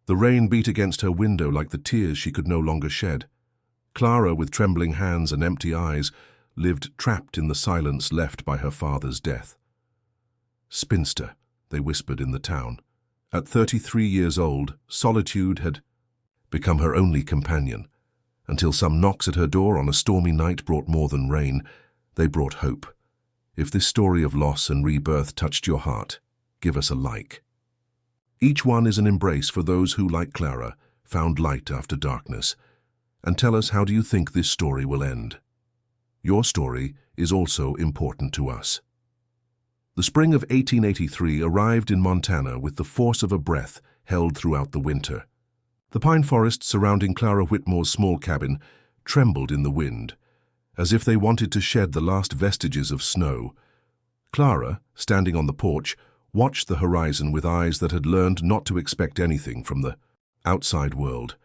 The rain beat against her window like the tears she could no longer shed. Clara, with trembling hands and empty eyes, lived trapped in the silence left by her father's death. Spinster, they whispered in the town. At 33 years old, solitude had become her only companion, until some knocks at her door on a stormy night brought more than rain. They brought hope. If this story of loss and rebirth touched your heart, give us a like. Each one is an embrace for those who, like Clara, found light after darkness. And tell us, how do you think this story will end? Your story is also important to us. The spring of 1883 arrived in Montana with the force of a breath held throughout the winter. The pine forests surrounding Clara Whitmore's small cabin trembled in the wind, as if they wanted to shed the last vestiges of snow. Clara, standing on the porch, watched the horizon with eyes that had learned not to expect anything from the outside world.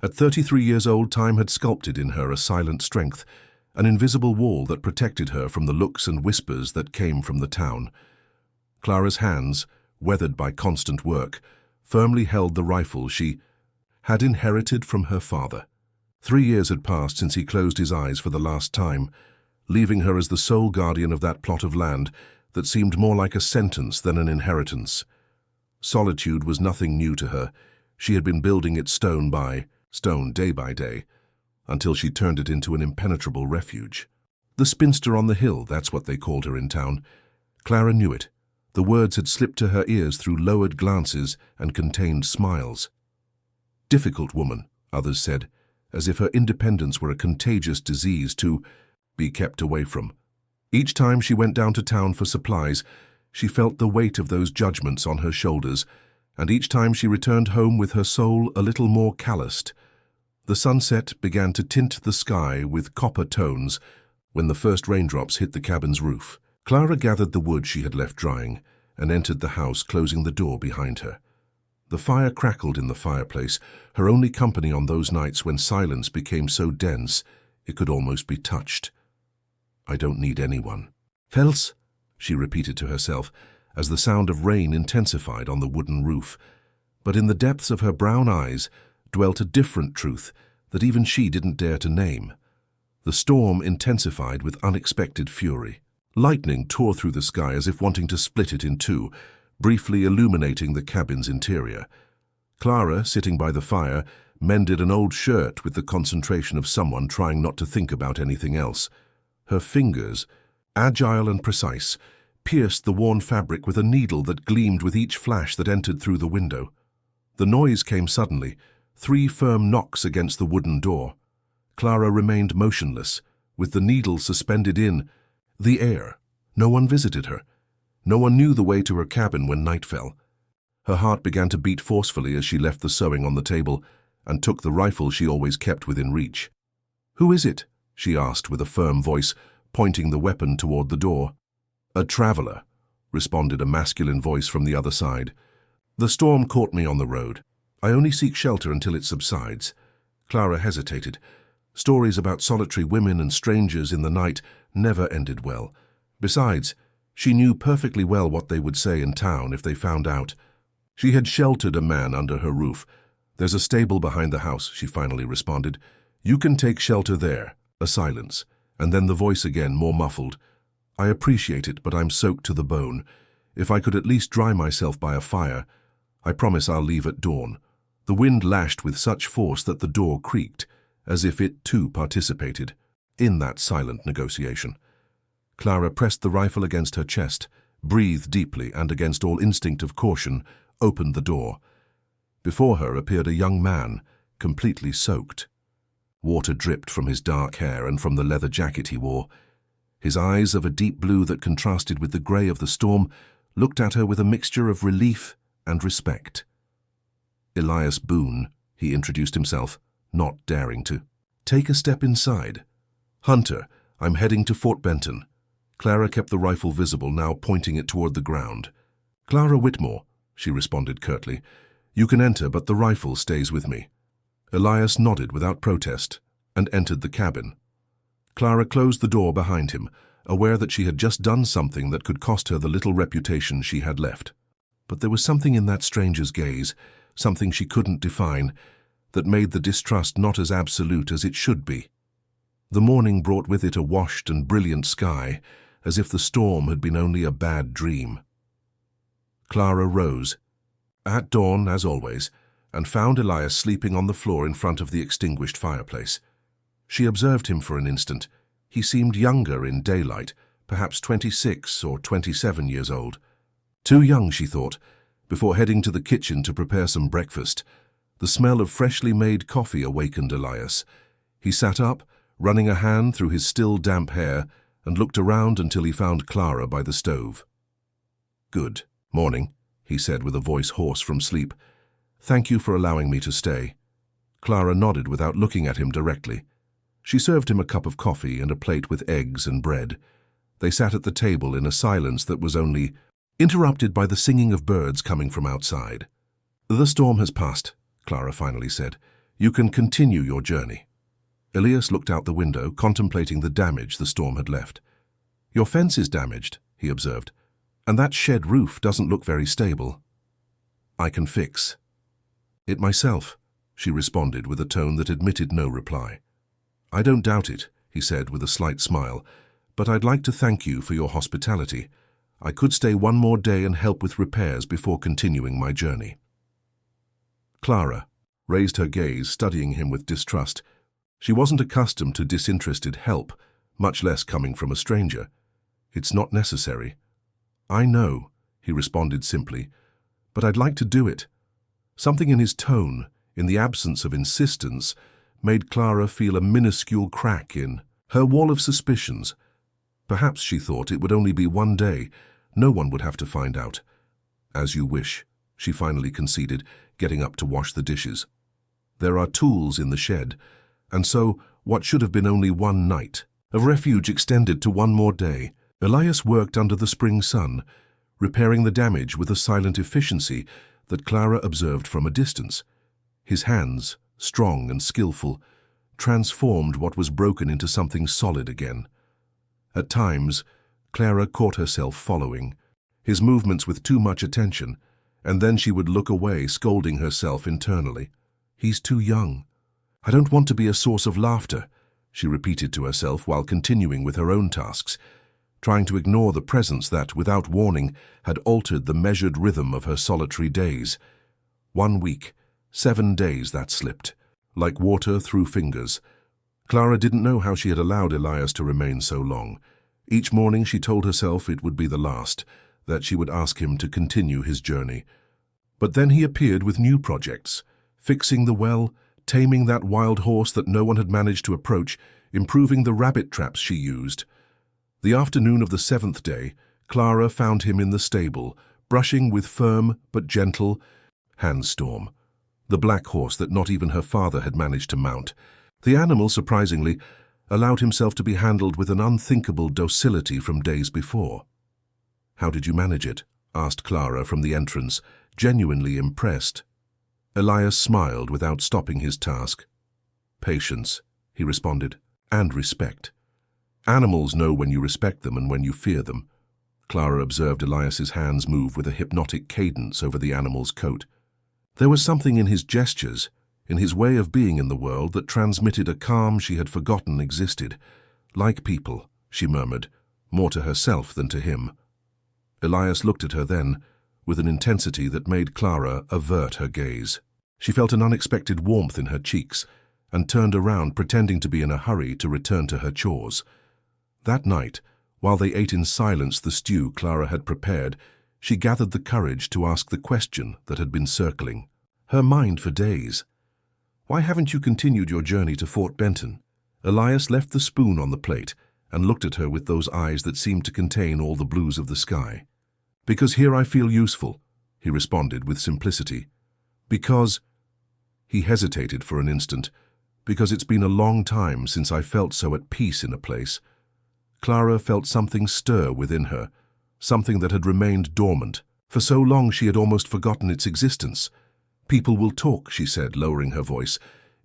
At 33 years old, time had sculpted in her a silent strength, an invisible wall that protected her from the looks and whispers that came from the town. Clara's hands, weathered by constant work, firmly held the rifle she had inherited from her father. 3 years had passed since he closed his eyes for the last time, leaving her as the sole guardian of that plot of land that seemed more like a sentence than an inheritance. Solitude was nothing new to her. She had been building it stone by stone, day by day, until she turned it into an impenetrable refuge. The spinster on the hill, that's what they called her in town. Clara knew it. The words had slipped to her ears through lowered glances and contained smiles. Difficult woman, others said, as if her independence were a contagious disease to be kept away from. Each time she went down to town for supplies, she felt the weight of those judgments on her shoulders, and each time she returned home with her soul a little more calloused. The sunset began to tint the sky with copper tones when the first raindrops hit the cabin's roof. Clara gathered the wood she had left drying and entered the house, closing the door behind her. The fire crackled in the fireplace, her only company on those nights when silence became so dense it could almost be touched. I don't need anyone. Fels, she repeated to herself, as the sound of rain intensified on the wooden roof. But in the depths of her brown eyes dwelt a different truth that even she didn't dare to name. The storm intensified with unexpected fury. Lightning tore through the sky as if wanting to split it in two, briefly illuminating the cabin's interior. Clara, sitting by the fire, mended an old shirt with the concentration of someone trying not to think about anything else. Her fingers, agile and precise, pierced the worn fabric with a needle that gleamed with each flash that entered through the window. The noise came suddenly, 3 firm knocks against the wooden door. Clara remained motionless, with the needle suspended in the air. No one visited her. No one knew the way to her cabin when night fell. Her heart began to beat forcefully as she left the sewing on the table and took the rifle she always kept within reach. "Who is it?" she asked with a firm voice, pointing the weapon toward the door. "A traveler," responded a masculine voice from the other side. "The storm caught me on the road. I only seek shelter until it subsides." Clara hesitated. Stories about solitary women and strangers in the night never ended well. Besides, she knew perfectly well what they would say in town if they found out. She had sheltered a man under her roof. "There's a stable behind the house," she finally responded. "You can take shelter there." A silence, and then the voice again, more muffled. "I appreciate it, but I'm soaked to the bone. If I could at least dry myself by a fire, I promise I'll leave at dawn." The wind lashed with such force that the door creaked, as if it too participated in that silent negotiation. Clara pressed the rifle against her chest, breathed deeply, and against all instinct of caution, opened the door. Before her appeared a young man, completely soaked. Water dripped from his dark hair and from the leather jacket he wore. His eyes, of a deep blue that contrasted with the grey of the storm, looked at her with a mixture of relief and respect. "Elias Boone," he introduced himself, not daring to take a step inside. "Hunter, I'm heading to Fort Benton." Clara kept the rifle visible, now pointing it toward the ground. "Clara Whitmore," she responded curtly. "You can enter, but the rifle stays with me." Elias nodded without protest and entered the cabin. Clara closed the door behind him, aware that she had just done something that could cost her the little reputation she had left. But there was something in that stranger's gaze, something she couldn't define, that made the distrust not as absolute as it should be. The morning brought with it a washed and brilliant sky, as if the storm had been only a bad dream. Clara rose, at dawn as always, and found Elias sleeping on the floor in front of the extinguished fireplace. She observed him for an instant. He seemed younger in daylight, perhaps 26 or 27 years old. Too young, she thought, before heading to the kitchen to prepare some breakfast. The smell of freshly made coffee awakened Elias. He sat up, running a hand through his still damp hair, and looked around until he found Clara by the stove. "Good morning," he said with a voice hoarse from sleep. "Thank you for allowing me to stay." Clara nodded without looking at him directly. She served him a cup of coffee and a plate with eggs and bread. They sat at the table in a silence that was only interrupted by the singing of birds coming from outside. "The storm has passed," Clara finally said. "You can continue your journey." Elias looked out the window, contemplating the damage the storm had left. "Your fence is damaged," he observed, "and that shed roof doesn't look very stable." "I can fix it myself," she responded with a tone that admitted no reply. "I don't doubt it," he said with a slight smile, "but I'd like to thank you for your hospitality. I could stay one more day and help with repairs before continuing my journey." Clara raised her gaze, studying him with distrust. She wasn't accustomed to disinterested help, much less coming from a stranger. "It's not necessary." "I know," he responded simply, "but I'd like to do it." Something in his tone, in the absence of insistence, made Clara feel a minuscule crack in her wall of suspicions. Perhaps, she thought, it would only be one day. No one would have to find out. "As you wish," she finally conceded, getting up to wash the dishes. "There are tools in the shed, and so what should have been only one night of refuge extended to one more day." Elias worked under the spring sun, repairing the damage with a silent efficiency that Clara observed from a distance. His hands, strong and skillful, transformed what was broken into something solid again. At times, Clara caught herself following his movements with too much attention, and then she would look away, scolding herself internally. "He's too young. I don't want to be a source of laughter," she repeated to herself while continuing with her own tasks, trying to ignore the presence that, without warning, had altered the measured rhythm of her solitary days. 1 week, 7 days that slipped, like water through fingers. Clara didn't know how she had allowed Elias to remain so long. Each morning she told herself it would be the last, that she would ask him to continue his journey. But then he appeared with new projects, fixing the well, taming that wild horse that no one had managed to approach, improving the rabbit traps she used. The afternoon of the 7th day, Clara found him in the stable, brushing with firm but gentle Handstorm, the black horse that not even her father had managed to mount. The animal, surprisingly, allowed himself to be handled with an unthinkable docility from days before. "How did you manage it?" asked Clara from the entrance, genuinely impressed. Elias smiled without stopping his task. "Patience," he responded, "and respect. Animals know when you respect them and when you fear them." Clara observed Elias's hands move with a hypnotic cadence over the animal's coat. There was something in his gestures, in his way of being in the world, that transmitted a calm she had forgotten existed. "Like people," she murmured, more to herself than to him. Elias looked at her then, with an intensity that made Clara avert her gaze. She felt an unexpected warmth in her cheeks, and turned around, pretending to be in a hurry to return to her chores. That night, while they ate in silence the stew Clara had prepared, she gathered the courage to ask the question that had been circling her mind for days. "Why haven't you continued your journey to Fort Benton?" Elias left the spoon on the plate and looked at her with those eyes that seemed to contain all the blues of the sky. "Because here I feel useful," he responded with simplicity. "Because—" he hesitated for an instant. "Because it's been a long time since I felt so at peace in a place." Clara felt something stir within her, something that had remained dormant. For so long she had almost forgotten its existence. "People will talk," she said, lowering her voice.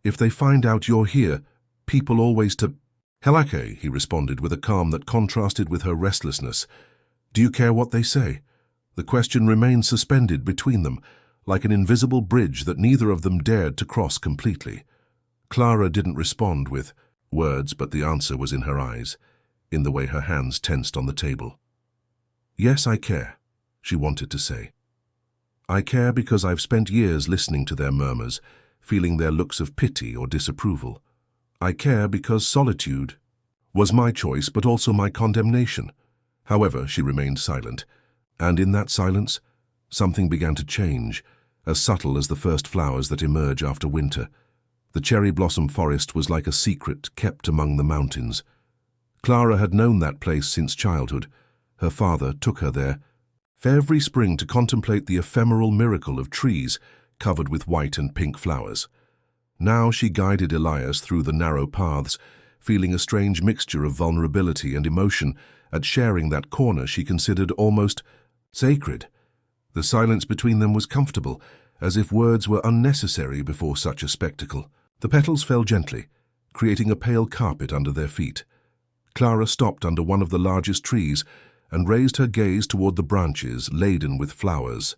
"If they find out you're here, people always to—" "Helake," he responded with a calm that contrasted with her restlessness. "Do you care what they say?" The question remained suspended between them, like an invisible bridge that neither of them dared to cross completely. Clara didn't respond with words, but the answer was in her eyes, in the way her hands tensed on the table. "Yes, I care," she wanted to say. "I care because I've spent years listening to their murmurs, feeling their looks of pity or disapproval. I care because solitude was my choice, but also my condemnation." However, she remained silent, and in that silence, something began to change, as subtle as the first flowers that emerge after winter. The cherry blossom forest was like a secret kept among the mountains. Clara had known that place since childhood. Her father took her there every spring to contemplate the ephemeral miracle of trees covered with white and pink flowers. Now she guided Elias through the narrow paths, feeling a strange mixture of vulnerability and emotion at sharing that corner she considered almost sacred. The silence between them was comfortable, as if words were unnecessary before such a spectacle. The petals fell gently, creating a pale carpet under their feet. Clara stopped under one of the largest trees and raised her gaze toward the branches laden with flowers.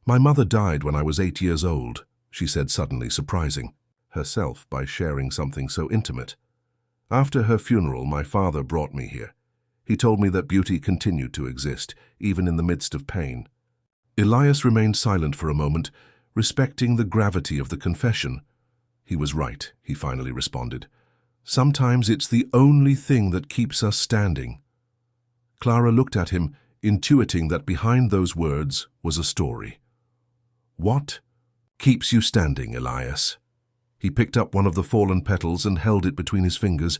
"My mother died when I was 8 years old," she said, suddenly surprising herself by sharing something so intimate. "After her funeral, my father brought me here. He told me that beauty continued to exist, even in the midst of pain." Elias remained silent for a moment, respecting the gravity of the confession. "He was right," he finally responded. "Sometimes it's the only thing that keeps us standing." Clara looked at him, intuiting that behind those words was a story. "What keeps you standing, Elias?" He picked up one of the fallen petals and held it between his fingers,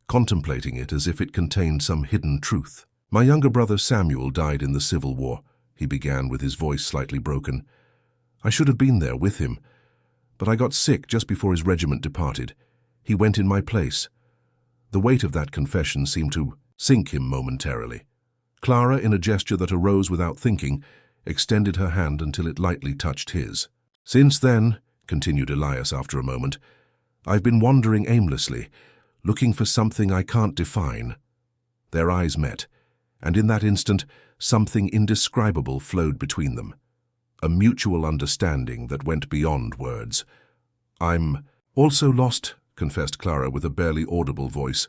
contemplating it as if it contained some hidden truth. "My younger brother Samuel died in the Civil War," he began with his voice slightly broken. "I should have been there with him, but I got sick just before his regiment departed. He went in my place." The weight of that confession seemed to sink him momentarily. Clara, in a gesture that arose without thinking, extended her hand until it lightly touched his. "Since then," continued Elias after a moment, "I've been wandering aimlessly, looking for something I can't define." Their eyes met, and in that instant, something indescribable flowed between them. A mutual understanding that went beyond words. "I'm also lost," confessed Clara with a barely audible voice.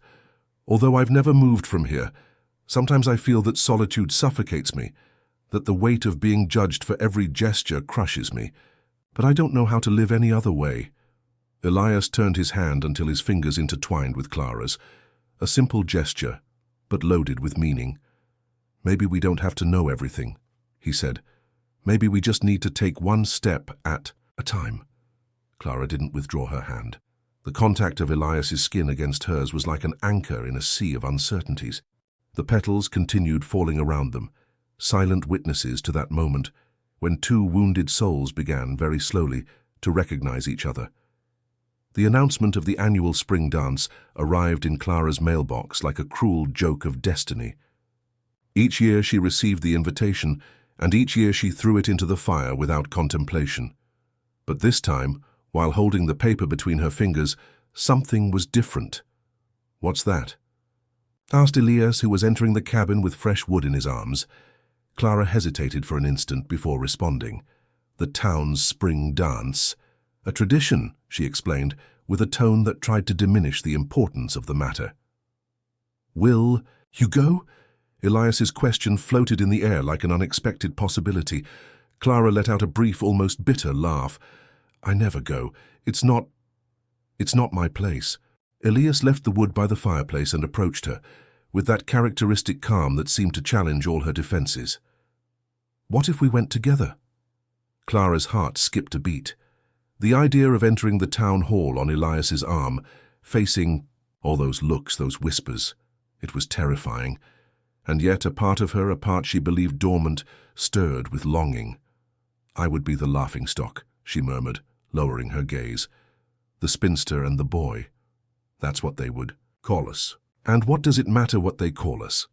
"Although I've never moved from here, sometimes I feel that solitude suffocates me, that the weight of being judged for every gesture crushes me. But I don't know how to live any other way." Elias turned his hand until his fingers intertwined with Clara's. A simple gesture, but loaded with meaning. "Maybe we don't have to know everything," he said. "Maybe we just need to take one step at a time." Clara didn't withdraw her hand. The contact of Elias's skin against hers was like an anchor in a sea of uncertainties. The petals continued falling around them, silent witnesses to that moment when two wounded souls began, very slowly, to recognize each other. The announcement of the annual spring dance arrived in Clara's mailbox like a cruel joke of destiny. Each year she received the invitation, and each year she threw it into the fire without contemplation. But this time, while holding the paper between her fingers, something was different. "What's that?" asked Elias, who was entering the cabin with fresh wood in his arms. Clara hesitated for an instant before responding. "The town's spring dance. A tradition," she explained, with a tone that tried to diminish the importance of the matter. "Will you go?" Elias's question floated in the air like an unexpected possibility. Clara let out a brief, almost bitter laugh. "I never go. It's not my place." Elias left the wood by the fireplace and approached her, with that characteristic calm that seemed to challenge all her defenses. "What if we went together?" Clara's heart skipped a beat. The idea of entering the town hall on Elias's arm, facing all those looks, those whispers, it was terrifying. And yet a part of her, a part she believed dormant, stirred with longing. "I would be the laughingstock," she murmured, lowering her gaze. "The spinster and the boy. That's what they would call us." "And what does it matter what they call us?"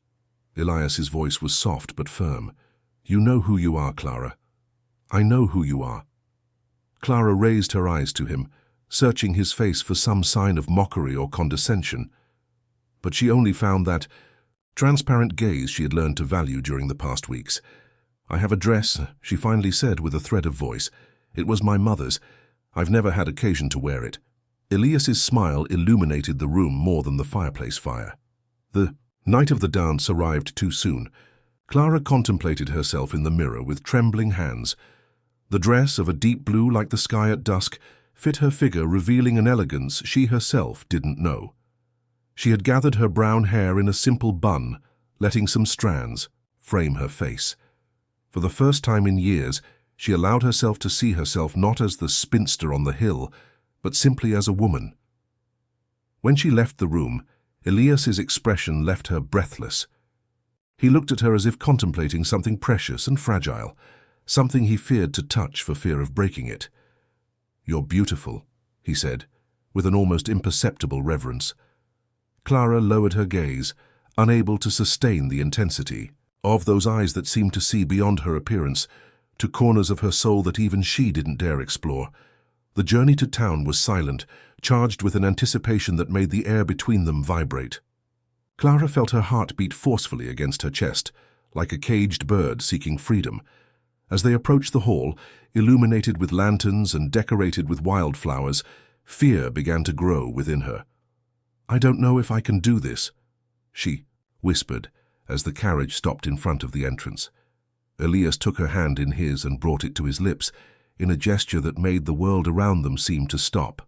Elias's voice was soft but firm. "You know who you are, Clara. I know who you are." Clara raised her eyes to him, searching his face for some sign of mockery or condescension. But she only found that transparent gaze she had learned to value during the past weeks. "I have a dress," she finally said with a thread of voice. "It was my mother's. I've never had occasion to wear it." Elias's smile illuminated the room more than the fireplace fire. The night of the dance arrived too soon. Clara contemplated herself in the mirror with trembling hands. The dress, of a deep blue like the sky at dusk, fit her figure, revealing an elegance she herself didn't know. She had gathered her brown hair in a simple bun, letting some strands frame her face. For the first time in years, she allowed herself to see herself not as the spinster on the hill, but simply as a woman. When she left the room, Elias's expression left her breathless. He looked at her as if contemplating something precious and fragile, something he feared to touch for fear of breaking it. "You're beautiful," he said, with an almost imperceptible reverence. Clara lowered her gaze, unable to sustain the intensity of those eyes that seemed to see beyond her appearance, to corners of her soul that even she didn't dare explore. The journey to town was silent, charged with an anticipation that made the air between them vibrate. Clara felt her heart beat forcefully against her chest, like a caged bird seeking freedom. As they approached the hall, illuminated with lanterns and decorated with wildflowers, fear began to grow within her. "I don't know if I can do this," she whispered as the carriage stopped in front of the entrance. Elias took her hand in his and brought it to his lips, in a gesture that made the world around them seem to stop.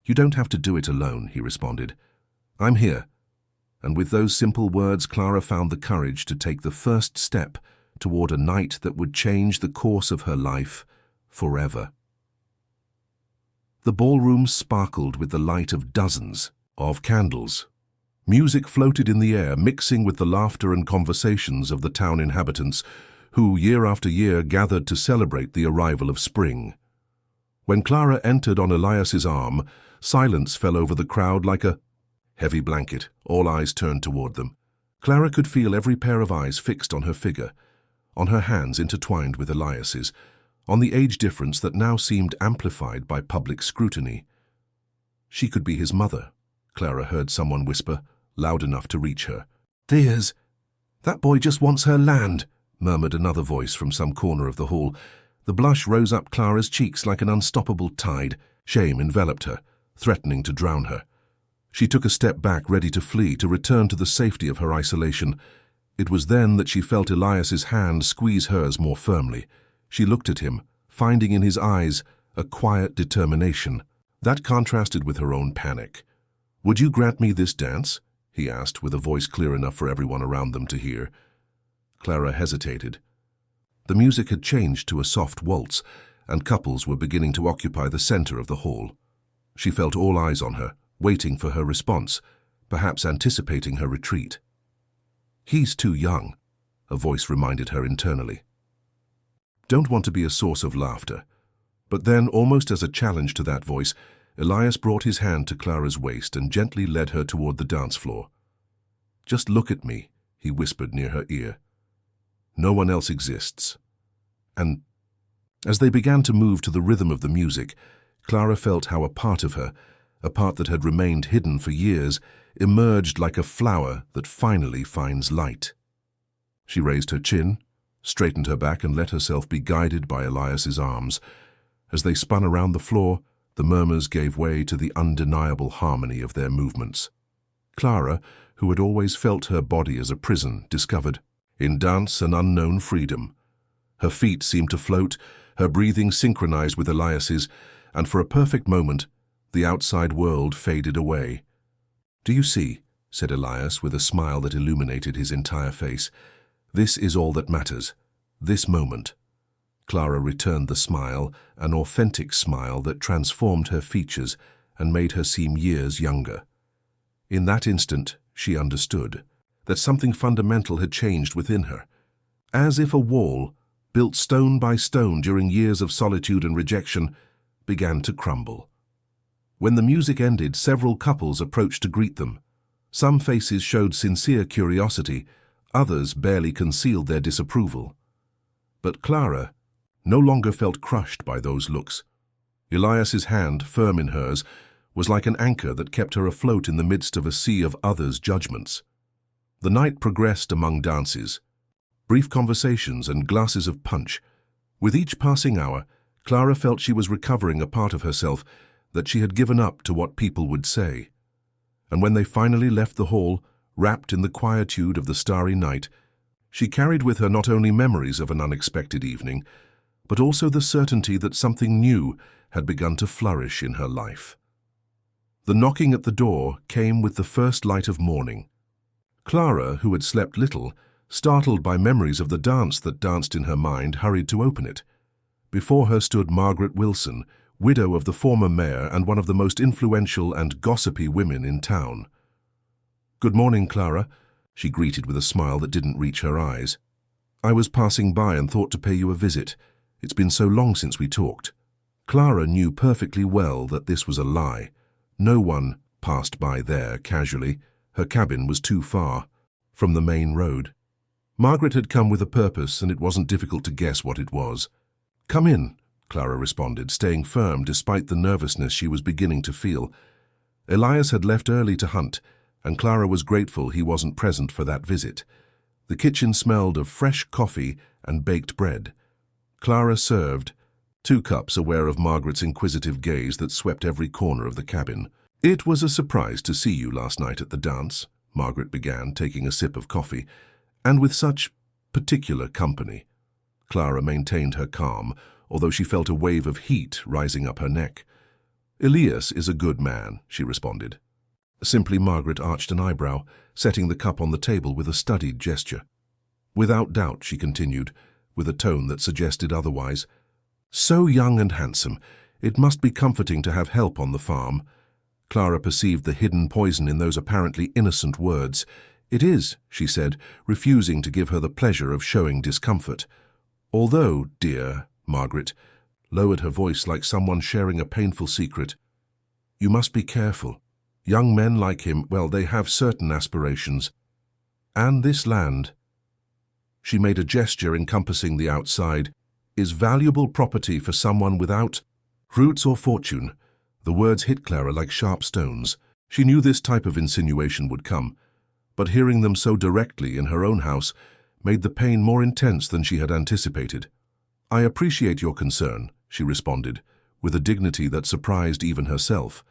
"You don't have to do it alone," he responded. "I'm here." And with those simple words, Clara found the courage to take the first step toward a night that would change the course of her life forever. The ballroom sparkled with the light of dozens of candles. Music floated in the air, mixing with the laughter and conversations of the town inhabitants, who, year after year, gathered to celebrate the arrival of spring. When Clara entered on Elias's arm, silence fell over the crowd like a heavy blanket. All eyes turned toward them. Clara could feel every pair of eyes fixed on her figure, on her hands intertwined with Elias's, on the age difference that now seemed amplified by public scrutiny. She could be his mother, Clara heard someone whisper, loud enough to reach her. "Tears! That boy just wants her land," murmured another voice from some corner of the hall. The blush rose up Clara's cheeks like an unstoppable tide. Shame enveloped her, threatening to drown her. She took a step back, ready to flee, to return to the safety of her isolation. It was then that she felt Elias's hand squeeze hers more firmly. She looked at him, finding in his eyes a quiet determination. That contrasted with her own panic. "Would you grant me this dance?" he asked, with a voice clear enough for everyone around them to hear. Clara hesitated. The music had changed to a soft waltz, and couples were beginning to occupy the center of the hall. She felt all eyes on her, waiting for her response, perhaps anticipating her retreat. "He's too young," a voice reminded her internally. "Don't want to be a source of laughter." But then, almost as a challenge to that voice, Elias brought his hand to Clara's waist and gently led her toward the dance floor. "Just look at me," he whispered near her ear. "No one else exists." And as they began to move to the rhythm of the music, Clara felt how a part of her, a part that had remained hidden for years, emerged like a flower that finally finds light. She raised her chin, straightened her back, and let herself be guided by Elias's arms. As they spun around the floor, the murmurs gave way to the undeniable harmony of their movements. Clara, who had always felt her body as a prison, discovered in dance an unknown freedom. Her feet seemed to float, her breathing synchronized with Elias's, and for a perfect moment, the outside world faded away. "Do you see?" said Elias with a smile that illuminated his entire face. "This is all that matters. This moment." Clara returned the smile, an authentic smile that transformed her features and made her seem years younger. In that instant, she understood that something fundamental had changed within her. As if a wall, built stone by stone during years of solitude and rejection, began to crumble. When the music ended, several couples approached to greet them. Some faces showed sincere curiosity, others barely concealed their disapproval. But Clara no longer felt crushed by those looks. Elias's hand, firm in hers, was like an anchor that kept her afloat in the midst of a sea of others' judgments. The night progressed among dances. Brief conversations and glasses of punch. With each passing hour, Clara felt she was recovering a part of herself that she had given up to what people would say. And when they finally left the hall, wrapped in the quietude of the starry night, she carried with her not only memories of an unexpected evening, but also the certainty that something new had begun to flourish in her life. The knocking at the door came with the first light of morning. Clara, who had slept little, startled by memories of the dance that danced in her mind, hurried to open it. Before her stood Margaret Wilson, widow of the former mayor and one of the most influential and gossipy women in town. "Good morning, Clara," she greeted with a smile that didn't reach her eyes. "I was passing by and thought to pay you a visit. It's been so long since we talked." Clara knew perfectly well that this was a lie. No one passed by there casually. Her cabin was too far from the main road. Margaret had come with a purpose, and it wasn't difficult to guess what it was. "Come in," Clara responded, staying firm despite the nervousness she was beginning to feel. Elias had left early to hunt, and Clara was grateful he wasn't present for that visit. The kitchen smelled of fresh coffee and baked bread. Clara served, 2 cups aware of Margaret's inquisitive gaze that swept every corner of the cabin. "It was a surprise to see you last night at the dance," Margaret began, taking a sip of coffee, "and with such particular company." Clara maintained her calm, although she felt a wave of heat rising up her neck. "Elias is a good man," she responded. Simply, Margaret arched an eyebrow, setting the cup on the table with a studied gesture. "Without doubt," she continued, with a tone that suggested otherwise. "So young and handsome, it must be comforting to have help on the farm." Clara perceived the hidden poison in those apparently innocent words. "It is," she said, refusing to give her the pleasure of showing discomfort. "Although, dear," Margaret lowered her voice like someone sharing a painful secret, "you must be careful. Young men like him, well, they have certain aspirations. And this land," she made a gesture encompassing the outside, "is valuable property for someone without roots or fortune." The words hit Clara like sharp stones. She knew this type of insinuation would come, but hearing them so directly in her own house made the pain more intense than she had anticipated. "I appreciate your concern," she responded, with a dignity that surprised even herself.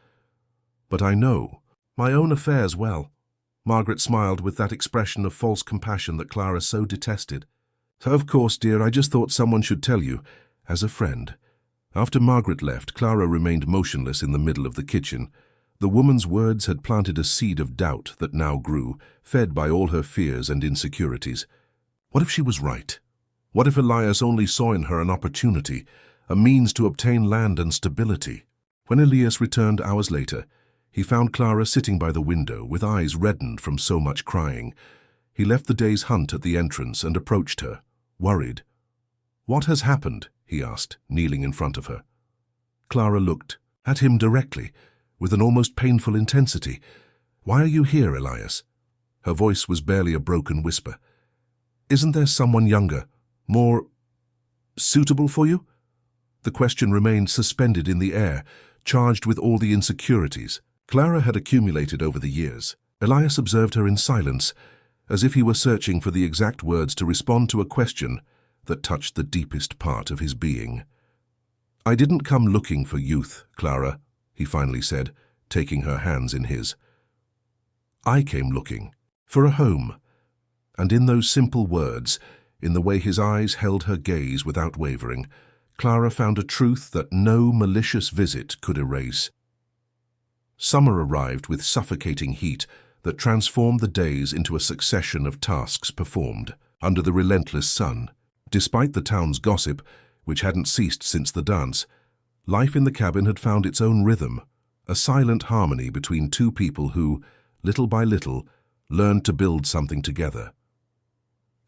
"But I know my own affairs well." Margaret smiled with that expression of false compassion that Clara so detested. "Of course, dear, I just thought someone should tell you, as a friend." After Margaret left, Clara remained motionless in the middle of the kitchen. The woman's words had planted a seed of doubt that now grew, fed by all her fears and insecurities. What if she was right? What if Elias only saw in her an opportunity, a means to obtain land and stability? When Elias returned hours later, he found Clara sitting by the window with eyes reddened from so much crying. He left the day's hunt at the entrance and approached her, worried. "What has happened?" he asked, kneeling in front of her. Clara looked at him directly, with an almost painful intensity. "Why are you here, Elias?" Her voice was barely a broken whisper. "Isn't there someone younger, more suitable for you?" The question remained suspended in the air, charged with all the insecurities Clara had accumulated over the years. Elias observed her in silence, as if he were searching for the exact words to respond to a question that touched the deepest part of his being. "I didn't come looking for youth, Clara," he finally said, taking her hands in his. "I came looking for a home." And in those simple words, in the way his eyes held her gaze without wavering, Clara found a truth that no malicious visit could erase. Summer arrived with suffocating heat that transformed the days into a succession of tasks performed under the relentless sun. Despite the town's gossip, which hadn't ceased since the dance, life in the cabin had found its own rhythm, a silent harmony between two people who, little by little, learned to build something together.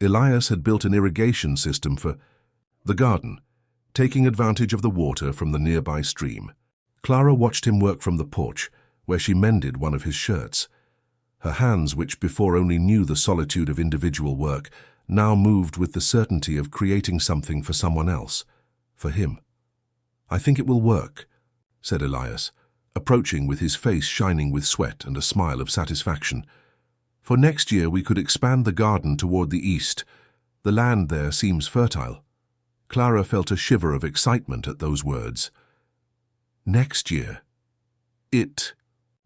Elias had built an irrigation system for the garden, taking advantage of the water from the nearby stream. Clara watched him work from the porch, where she mended one of his shirts. Her hands, which before only knew the solitude of individual work, now moved with the certainty of creating something for someone else, for him. "I think it will work," said Elias, approaching with his face shining with sweat and a smile of satisfaction. "For next year we could expand the garden toward the east. The land there seems fertile. Clara felt a shiver of excitement at those words. Next year. It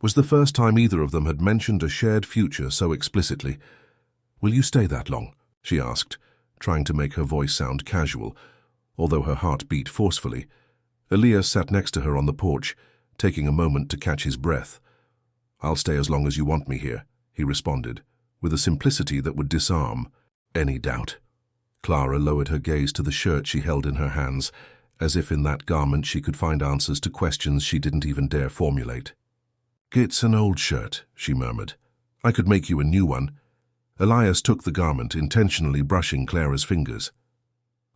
was the first time either of them had mentioned a shared future so explicitly. Will you stay that long? She asked, trying to make her voice sound casual, although her heart beat forcefully. Elias sat next to her on the porch, taking a moment to catch his breath. I'll stay as long as you want me here, he responded, with a simplicity that would disarm any doubt. Clara lowered her gaze to the shirt she held in her hands, as if in that garment she could find answers to questions she didn't even dare formulate. It's an old shirt, she murmured. I could make you a new one. Elias took the garment, intentionally brushing Clara's fingers.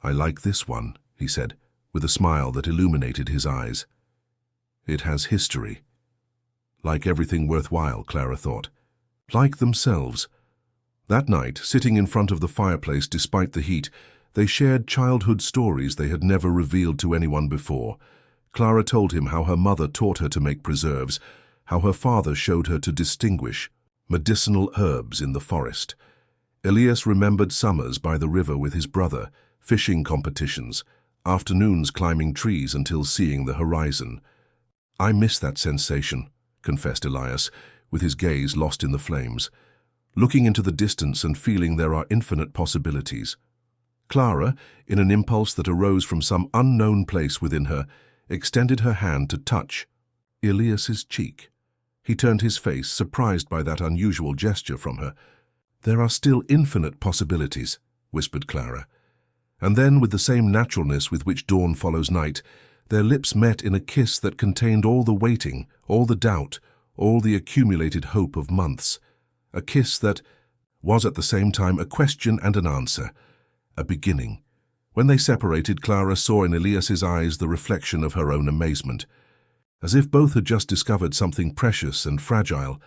I like this one, he said, with a smile that illuminated his eyes. It has history. Like everything worthwhile, Clara thought. Like themselves. That night, sitting in front of the fireplace despite the heat, they shared childhood stories they had never revealed to anyone before. Clara told him how her mother taught her to make preserves, how her father showed her to distinguish medicinal herbs in the forest. Elias remembered summers by the river with his brother, fishing competitions, afternoons climbing trees until seeing the horizon. I miss that sensation, confessed Elias, with his gaze lost in the flames, looking into the distance and feeling there are infinite possibilities. Clara, in an impulse that arose from some unknown place within her, extended her hand to touch Elias's cheek. He turned his face, surprised by that unusual gesture from her. There are still infinite possibilities, whispered Clara. And then, with the same naturalness with which dawn follows night, their lips met in a kiss that contained all the waiting, all the doubt, all the accumulated hope of months. A kiss that was at the same time a question and an answer, a beginning. When they separated, Clara saw in Elias's eyes the reflection of her own amazement. As if both had just discovered something precious and fragile,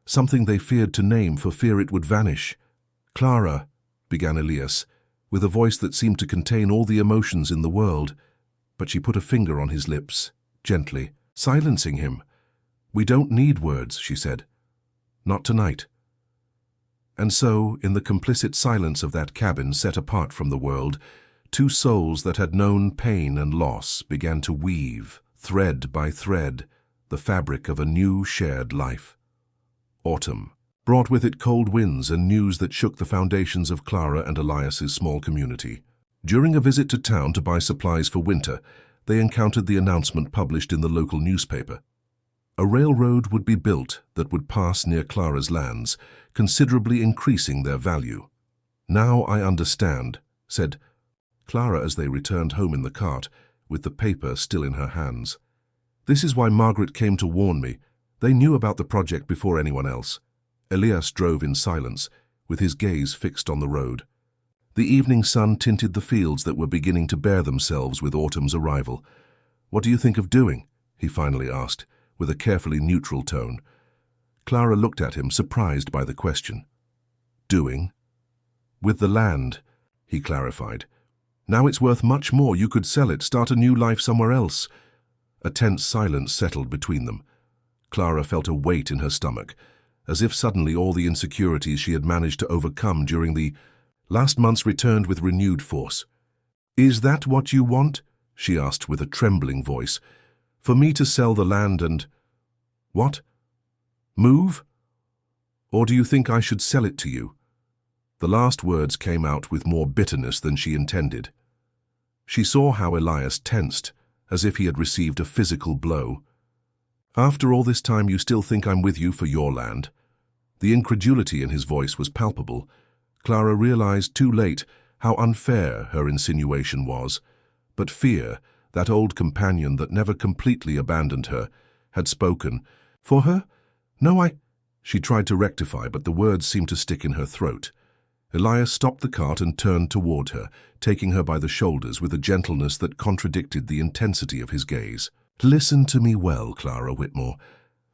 something they feared to name for fear it would vanish. Clara, began Elias, with a voice that seemed to contain all the emotions in the world, but she put a finger on his lips, gently, silencing him. We don't need words, she said. Not tonight. And so, in the complicit silence of that cabin set apart from the world, two souls that had known pain and loss began to weave, thread by thread, the fabric of a new shared life. Autumn brought with it cold winds and news that shook the foundations of Clara and Elias's small community. During a visit to town to buy supplies for winter, they encountered the announcement published in the local newspaper. A railroad would be built that would pass near Clara's lands, considerably increasing their value. Now I understand, said Clara as they returned home in the cart, with the paper still in her hands. This is why Margaret came to warn me. They knew about the project before anyone else. Elias drove in silence, with his gaze fixed on the road. The evening sun tinted the fields that were beginning to bear themselves with autumn's arrival. What do you think of doing? He finally asked, with a carefully neutral tone. Clara looked at him, surprised by the question. Doing? With the land, he clarified. Now it's worth much more. You could sell it, start a new life somewhere else. A tense silence settled between them. Clara felt a weight in her stomach, as if suddenly all the insecurities she had managed to overcome during the last months returned with renewed force. Is that what you want? She asked with a trembling voice. For me to sell the land and… What? Move? Or do you think I should sell it to you? The last words came out with more bitterness than she intended. She saw how Elias tensed, as if he had received a physical blow. After all this time you still think I'm with you for your land? The incredulity in his voice was palpable. Clara realized too late how unfair her insinuation was. But fear, that old companion that never completely abandoned her, had spoken. For her? No, She tried to rectify, but the words seemed to stick in her throat. Elias stopped the cart and turned toward her, taking her by the shoulders with a gentleness that contradicted the intensity of his gaze. Listen to me well, Clara Whitmore.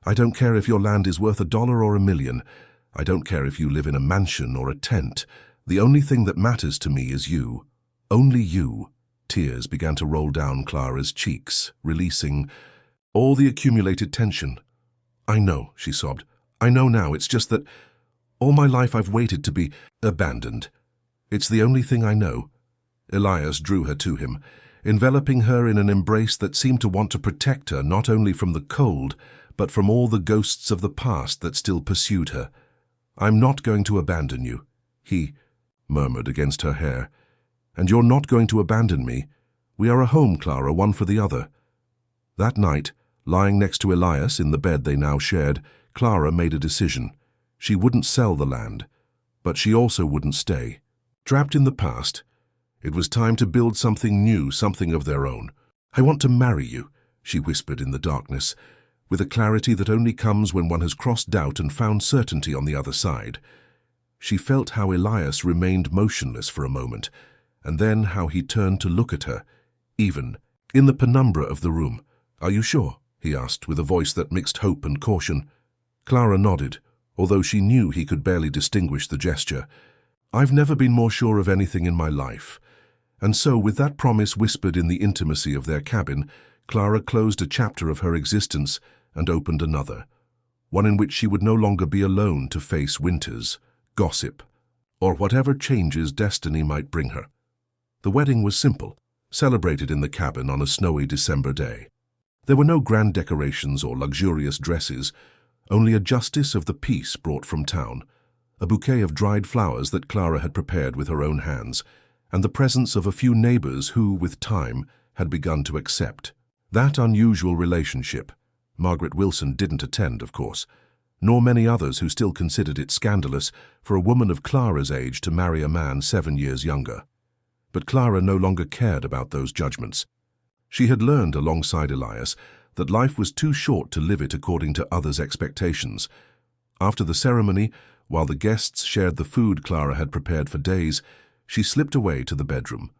I don't care if your land is worth $1 or $1 million. I don't care if you live in a mansion or a tent. The only thing that matters to me is you. Only you. Tears began to roll down Clara's cheeks, releasing all the accumulated tension. I know, she sobbed. I know now. It's just that all my life I've waited to be abandoned. It's the only thing I know. Elias drew her to him, enveloping her in an embrace that seemed to want to protect her not only from the cold, but from all the ghosts of the past that still pursued her. I'm not going to abandon you, he murmured against her hair. And you're not going to abandon me. We are a home, Clara, one for the other. That night, lying next to Elias in the bed they now shared, Clara made a decision. She wouldn't sell the land, but she also wouldn't stay. Trapped in the past, it was time to build something new, something of their own. I want to marry you, she whispered in the darkness, with a clarity that only comes when one has crossed doubt and found certainty on the other side. She felt how Elias remained motionless for a moment, and then how he turned to look at her, even in the penumbra of the room. Are you sure? He asked with a voice that mixed hope and caution. Clara nodded, although she knew he could barely distinguish the gesture. I've never been more sure of anything in my life. And so, with that promise whispered in the intimacy of their cabin, Clara closed a chapter of her existence and opened another, one in which she would no longer be alone to face winters, gossip, or whatever changes destiny might bring her. The wedding was simple, celebrated in the cabin on a snowy December day. There were no grand decorations or luxurious dresses, only a justice of the peace brought from town, a bouquet of dried flowers that Clara had prepared with her own hands, and the presence of a few neighbors who, with time, had begun to accept that unusual relationship. Margaret Wilson didn't attend, of course, nor many others who still considered it scandalous for a woman of Clara's age to marry a man 7 years younger. But Clara no longer cared about those judgments. She had learned alongside Elias that life was too short to live it according to others' expectations. After the ceremony, while the guests shared the food Clara had prepared for days, she slipped away to the bedroom.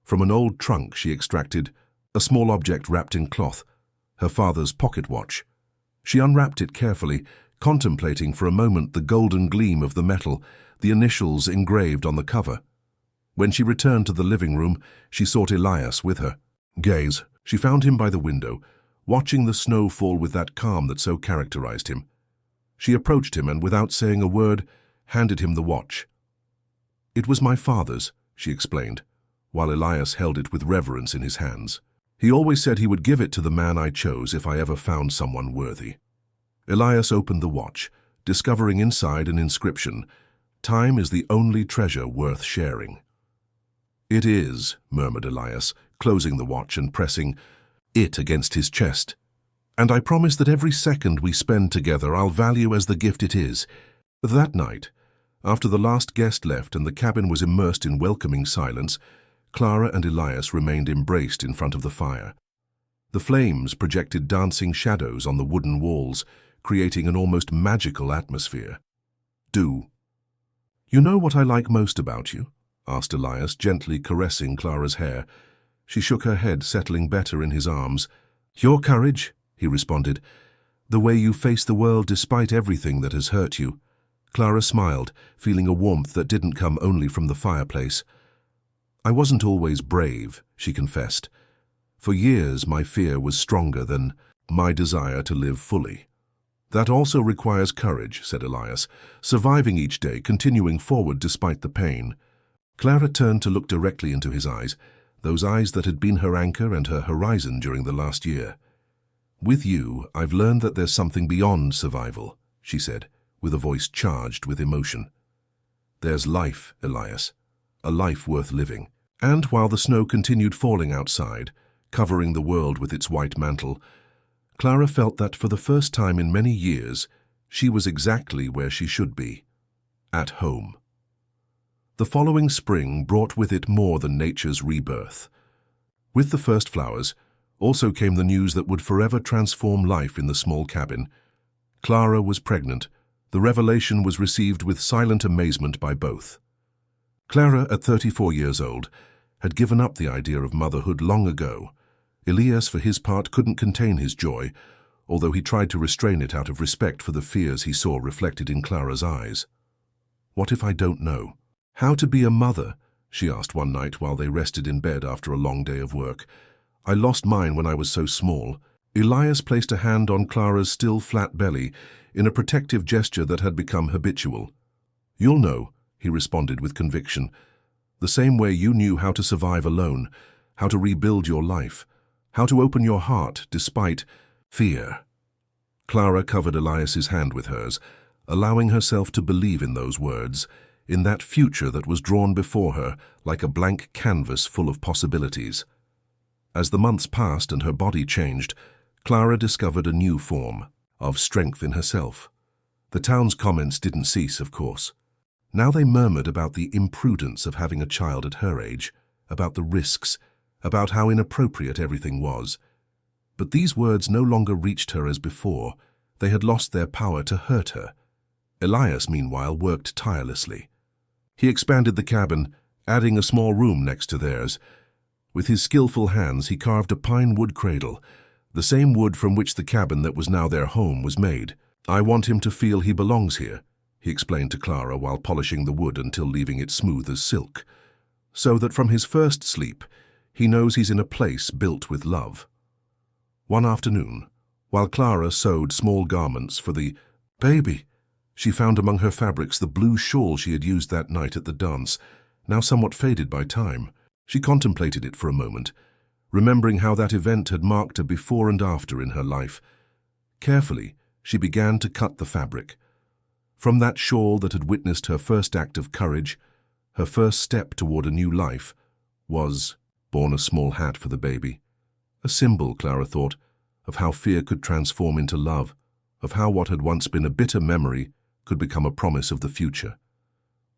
From an old trunk she extracted a small object wrapped in cloth, her father's pocket watch. She unwrapped it carefully, contemplating for a moment the golden gleam of the metal, the initials engraved on the cover. When she returned to the living room, she sought Elias with her gaze. She found him by the window, watching the snow fall with that calm that so characterized him. She approached him and, without saying a word, handed him the watch. It was my father's, she explained, while Elias held it with reverence in his hands. He always said he would give it to the man I chose if I ever found someone worthy. Elias opened the watch, discovering inside an inscription, "Time is the only treasure worth sharing." "It is," murmured Elias, closing the watch and pressing it against his chest. "And I promise that every second we spend together I'll value as the gift it is." That night, after the last guest left and the cabin was immersed in welcoming silence, Clara and Elias remained embraced in front of the fire. The flames projected dancing shadows on the wooden walls, creating an almost magical atmosphere. "Do you know what I like most about you?" asked Elias, gently caressing Clara's hair. She shook her head, settling better in his arms. "Your courage," he responded. "The way you face the world despite everything that has hurt you." Clara smiled, feeling a warmth that didn't come only from the fireplace. "I wasn't always brave," she confessed. "For years my fear was stronger than my desire to live fully." "That also requires courage," said Elias, surviving each day, continuing forward despite the pain. Clara turned to look directly into his eyes, those eyes that had been her anchor and her horizon during the last year. "With you, I've learned that there's something beyond survival," she said, with a voice charged with emotion. "There's life, Elias, a life worth living." And while the snow continued falling outside, covering the world with its white mantle, Clara felt that for the first time in many years, she was exactly where she should be, at home. The following spring brought with it more than nature's rebirth. With the first flowers, also came the news that would forever transform life in the small cabin. Clara was pregnant. The revelation was received with silent amazement by both. Clara, at 34 years old, had given up the idea of motherhood long ago. Elias, for his part, couldn't contain his joy, although he tried to restrain it out of respect for the fears he saw reflected in Clara's eyes. "What if I don't know how to be a mother?" she asked one night while they rested in bed after a long day of work. "I lost mine when I was so small." Elias placed a hand on Clara's still flat belly in a protective gesture that had become habitual. "You'll know," he responded with conviction. The same way you knew how to survive alone, how to rebuild your life, how to open your heart despite fear. Clara covered Elias's hand with hers, allowing herself to believe in those words, in that future that was drawn before her like a blank canvas full of possibilities. As the months passed and her body changed, Clara discovered a new form of strength in herself. The town's comments didn't cease, of course. Now they murmured about the imprudence of having a child at her age, about the risks, about how inappropriate everything was. But these words no longer reached her as before. They had lost their power to hurt her. Elias, meanwhile, worked tirelessly. He expanded the cabin, adding a small room next to theirs. With his skillful hands, he carved a pine wood cradle, the same wood from which the cabin that was now their home was made. "I want him to feel he belongs here," he explained to Clara while polishing the wood until leaving it smooth as silk, "so that from his first sleep, he knows he's in a place built with love." One afternoon, while Clara sewed small garments for the baby, she found among her fabrics the blue shawl she had used that night at the dance, now somewhat faded by time. She contemplated it for a moment, remembering how that event had marked a before and after in her life. Carefully, she began to cut the fabric. From that shawl that had witnessed her first act of courage, her first step toward a new life, was born a small hat for the baby. A symbol, Clara thought, of how fear could transform into love, of how what had once been a bitter memory could become a promise of the future.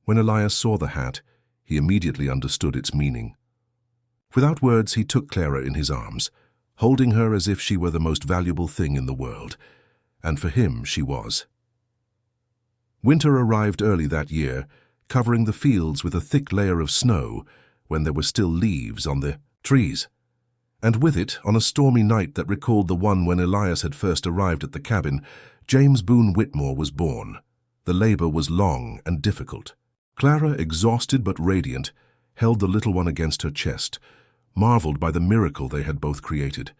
When Elias saw the hat, he immediately understood its meaning. Without words, he took Clara in his arms, holding her as if she were the most valuable thing in the world. And for him, she was. Winter arrived early that year, covering the fields with a thick layer of snow when there were still leaves on the trees. And with it, on a stormy night that recalled the one when Elias had first arrived at the cabin, James Boone Whitmore was born. The labor was long and difficult. Clara, exhausted but radiant, held the little one against her chest, marveled by the miracle they had both created.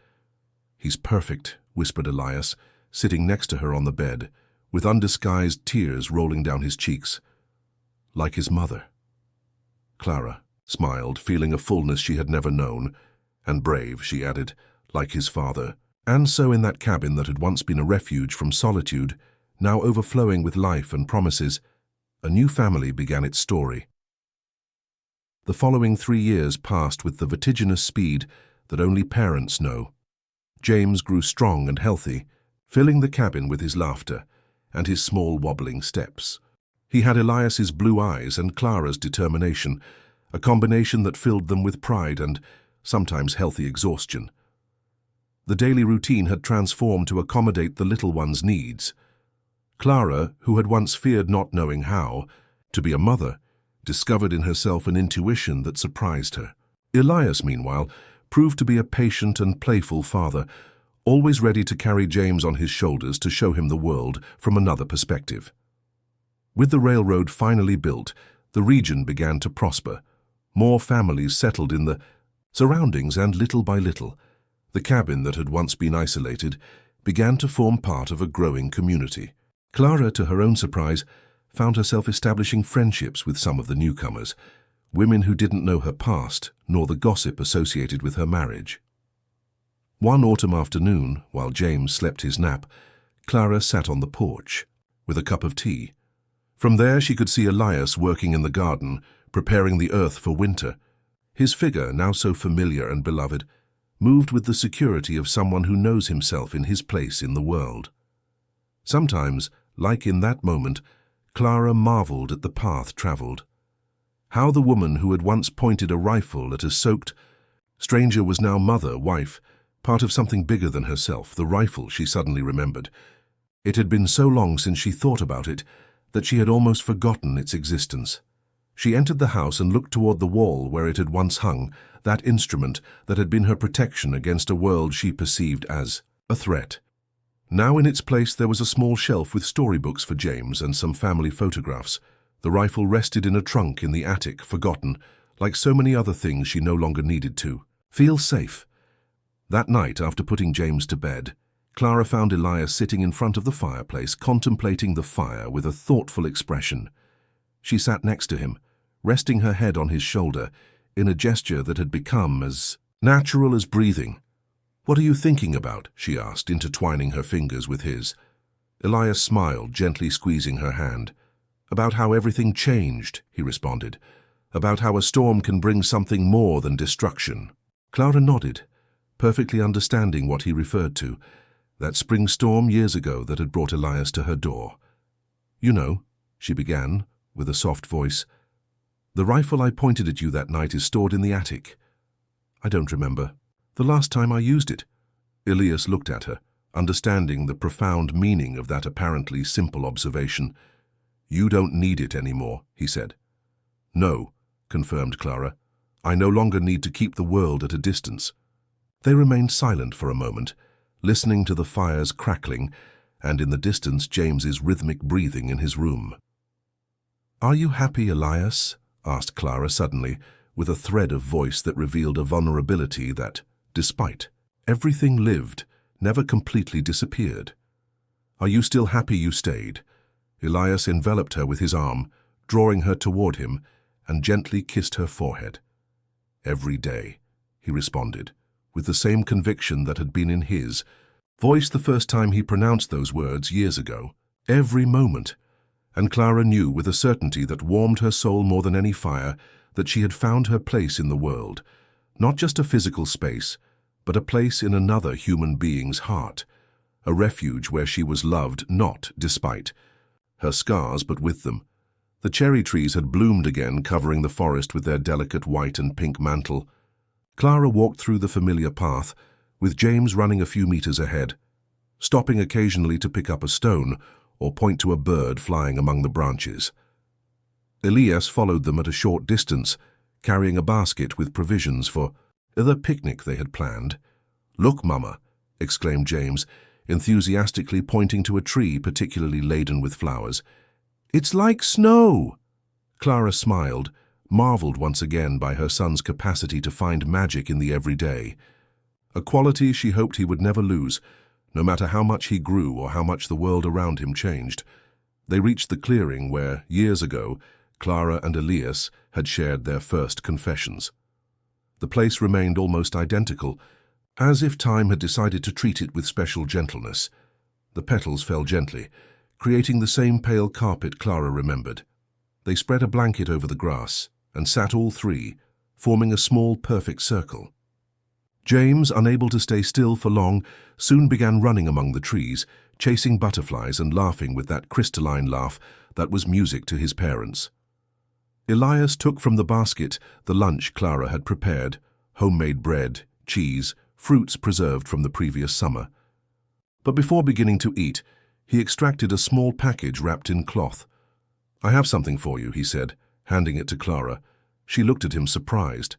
"He's perfect," whispered Elias, sitting next to her on the bed, with undisguised tears rolling down his cheeks. "Like his mother." Clara smiled, feeling a fullness she had never known. "And brave," she added, "like his father." And so in that cabin that had once been a refuge from solitude, now overflowing with life and promises, a new family began its story. The following 3 years passed with the vertiginous speed that only parents know. James grew strong and healthy, filling the cabin with his laughter and his small wobbling steps. He had Elias's blue eyes and Clara's determination, a combination that filled them with pride and sometimes healthy exhaustion. The daily routine had transformed to accommodate the little one's needs. Clara, who had once feared not knowing how to be a mother, discovered in herself an intuition that surprised her. Elias, meanwhile, proved to be a patient and playful father, always ready to carry James on his shoulders to show him the world from another perspective. With the railroad finally built, the region began to prosper. More families settled in the surroundings, and little by little, the cabin that had once been isolated began to form part of a growing community. Clara, to her own surprise, found herself establishing friendships with some of the newcomers, women who didn't know her past nor the gossip associated with her marriage. One autumn afternoon, while James slept his nap, Clara sat on the porch with a cup of tea. From there she could see Elias working in the garden, preparing the earth for winter. His figure, now so familiar and beloved, moved with the security of someone who knows himself in his place in the world. Sometimes, like in that moment, Clara marveled at the path traveled. How the woman who had once pointed a rifle at a soaked stranger was now mother, wife, part of something bigger than herself. The rifle, she suddenly remembered. It had been so long since she thought about it that she had almost forgotten its existence. She entered the house and looked toward the wall where it had once hung, that instrument that had been her protection against a world she perceived as a threat. Now in its place there was a small shelf with storybooks for James and some family photographs. The rifle rested in a trunk in the attic, forgotten, like so many other things she no longer needed to feel safe. That night, after putting James to bed, Clara found Elias sitting in front of the fireplace, contemplating the fire with a thoughtful expression. She sat next to him, resting her head on his shoulder in a gesture that had become as natural as breathing. "What are you thinking about?" she asked, intertwining her fingers with his. Elias smiled, gently squeezing her hand. "About how everything changed," he responded. "About how a storm can bring something more than destruction." Clara nodded, perfectly understanding what he referred to, that spring storm years ago that had brought Elias to her door. "You know," she began, with a soft voice, "the rifle I pointed at you that night is stored in the attic." "I don't remember. The last time I used it." Elias looked at her, understanding the profound meaning of that apparently simple observation. "You don't need it anymore," he said. "No," confirmed Clara. "I no longer need to keep the world at a distance." They remained silent for a moment, listening to the fires crackling and in the distance James's rhythmic breathing in his room. "Are you happy, Elias?" asked Clara suddenly, with a thread of voice that revealed a vulnerability that, despite everything lived, never completely disappeared. "Are you still happy you stayed?" Elias enveloped her with his arm, drawing her toward him, and gently kissed her forehead. "Every day," he responded, with the same conviction that had been in his, voiced the first time he pronounced those words years ago. "Every moment." And Clara knew with a certainty that warmed her soul more than any fire that she had found her place in the world, not just a physical space, but a place in another human being's heart, a refuge where she was loved not despite her scars but with them. The cherry trees had bloomed again, covering the forest with their delicate white and pink mantle. Clara walked through the familiar path, with James running a few meters ahead, stopping occasionally to pick up a stone or point to a bird flying among the branches. Elias followed them at a short distance, carrying a basket with provisions for the picnic they had planned. "Look, Mama," exclaimed James, enthusiastically pointing to a tree particularly laden with flowers. "It's like snow!" Clara smiled, marveled once again by her son's capacity to find magic in the everyday, a quality she hoped he would never lose, no matter how much he grew or how much the world around him changed. They reached the clearing where, years ago, Clara and Elias had shared their first confessions. The place remained almost identical, as if time had decided to treat it with special gentleness. The petals fell gently, creating the same pale carpet Clara remembered. They spread a blanket over the grass and sat all three, forming a small, perfect circle. James, unable to stay still for long, soon began running among the trees, chasing butterflies and laughing with that crystalline laugh that was music to his parents. Elias took from the basket the lunch Clara had prepared, homemade bread, cheese, fruits preserved from the previous summer. But before beginning to eat, he extracted a small package wrapped in cloth. "I have something for you," he said, handing it to Clara. She looked at him surprised.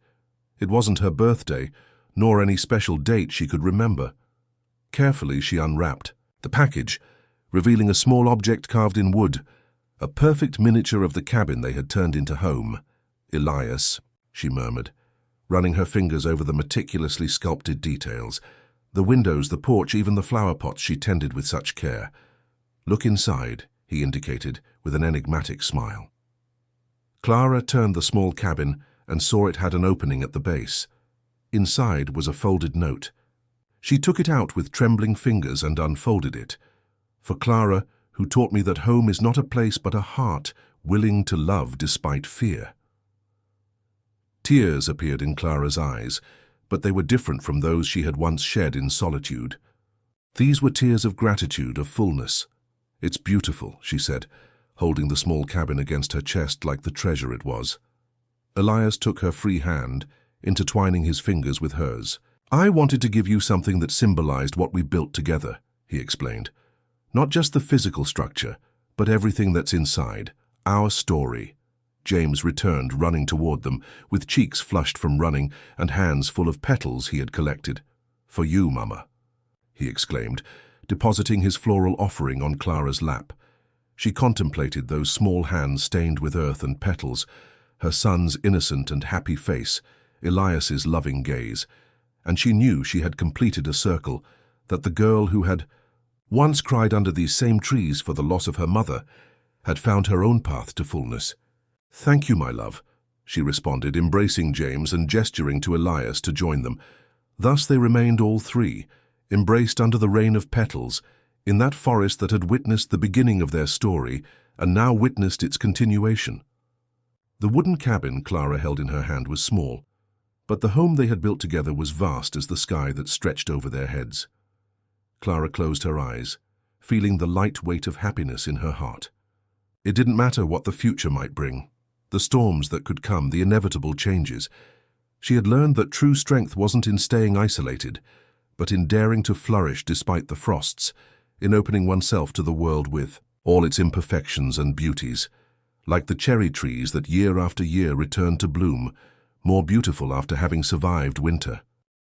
It wasn't her birthday, nor any special date she could remember. Carefully she unwrapped the package, revealing a small object carved in wood, a perfect miniature of the cabin they had turned into home. "Elias," she murmured, running her fingers over the meticulously sculpted details, the windows, the porch, even the flower pots she tended with such care. "Look inside," he indicated, with an enigmatic smile. Clara turned the small cabin and saw it had an opening at the base. Inside was a folded note. She took it out with trembling fingers and unfolded it. "For Clara, who taught me that home is not a place but a heart willing to love despite fear." Tears appeared in Clara's eyes, but they were different from those she had once shed in solitude. These were tears of gratitude, of fullness. "It's beautiful," she said, holding the small cabin against her chest like the treasure it was. Elias took her free hand, intertwining his fingers with hers. "I wanted to give you something that symbolized what we built together," he explained. "Not just the physical structure, but everything that's inside, our story." James returned, running toward them, with cheeks flushed from running and hands full of petals he had collected. "For you, Mama," he exclaimed, depositing his floral offering on Clara's lap. She contemplated those small hands stained with earth and petals, her son's innocent and happy face, Elias's loving gaze, and she knew she had completed a circle, that the girl who had once cried under these same trees for the loss of her mother had found her own path to fullness. "Thank you, my love," she responded, embracing James and gesturing to Elias to join them. Thus they remained all three, embraced under the rain of petals, in that forest that had witnessed the beginning of their story and now witnessed its continuation. The wooden cabin Clara held in her hand was small, but the home they had built together was vast as the sky that stretched over their heads. Clara closed her eyes, feeling the light weight of happiness in her heart. It didn't matter what the future might bring, the storms that could come, the inevitable changes. She had learned that true strength wasn't in staying isolated, but in daring to flourish despite the frosts, in opening oneself to the world with all its imperfections and beauties, like the cherry trees that year after year returned to bloom, more beautiful after having survived winter.